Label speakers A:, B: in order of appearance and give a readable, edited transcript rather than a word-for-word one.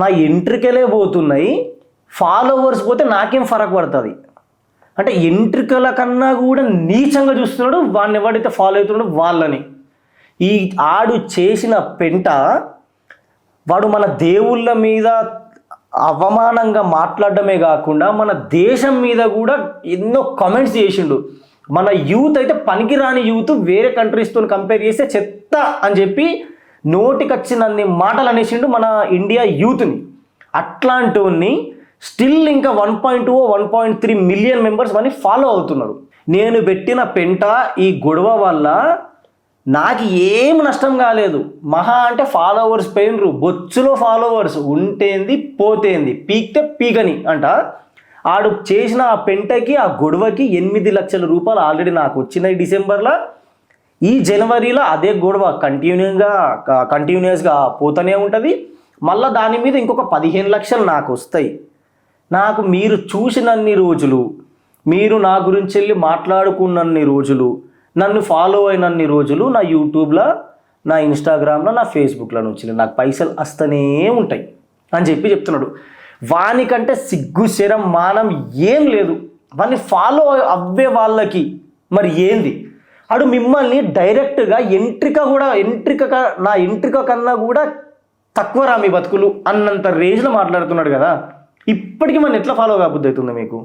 A: నా ఎంట్రికలే పోతున్నాయి, ఫాలోవర్స్ పోతే నాకేం ఫరక్ పడుతుంది? అంటే ఎంట్రికల కన్నా కూడా నీచంగా చూస్తున్నాడు వాడిని, ఎవడైతే ఫాలో అవుతున్నాడో వాళ్ళని. ఈ ఆడు చేసిన పెంట, వాడు మన దేవుళ్ళ మీద అవమానంగా మాట్లాడడమే కాకుండా మన దేశం మీద కూడా ఎన్నో కామెంట్స్ చేసిండు. మన యూత్ అయితే పనికిరాని యూత్, వేరే కంట్రీస్తో కంపేర్ చేస్తే చెత్త అని చెప్పి నోటికొచ్చినన్ని మాటలు అనేసిండు మన ఇండియా యూత్ని. అట్లాంటివన్నీ స్టిల్ ఇంకా 1.2 1.3 మిలియన్ మెంబర్స్ అని ఫాలో అవుతున్నారు. నేను పెట్టిన పెంట ఈ గొడవ వల్ల నాకు ఏం నష్టం కాలేదు. మహా అంటే ఫాలోవర్స్ పోయినరు, బొచ్చులో ఫాలోవర్స్ ఉంటేంది పోతేంది, పీక్తే పీకని అంట. ఆడు చేసిన ఆ పెంటకి, ఆ గొడవకి 8 లక్షల రూపాయలు ఆల్రెడీ నాకు వచ్చినాయి డిసెంబర్లో. ఈ జనవరిలో అదే గొడవ కంటిన్యూస్గా పోతూనే ఉంటుంది. మళ్ళీ దాని మీద ఇంకొక 15 లక్షలు నాకు వస్తాయి. నాకు మీరు చూసినన్ని రోజులు, మీరు నా గురించి వెళ్ళి మాట్లాడుకున్నన్ని రోజులు, నన్ను ఫాలో అయినన్ని రోజులు నా యూట్యూబ్లో, నా ఇన్స్టాగ్రామ్లో, నా ఫేస్బుక్లో నుంచి నాకు పైసలు వస్తూనే ఉంటాయి అని చెప్తున్నాడు. వానికంటే సిగ్గు శరం మానం ఏం లేదు. వాడిని ఫాలో అవ్వే వాళ్ళకి మరి ఏంది? అడు మిమ్మల్ని డైరెక్ట్గా నా ఎంట్రిక కన్నా కూడా తక్కువ రా మీ బతుకులు అన్నంత రేంజ్లో మాట్లాడుతున్నాడు కదా. ఇప్పటికీ మన ఎట్లా ఫాలో కాబుద్ధి అవుతుంది మీకు?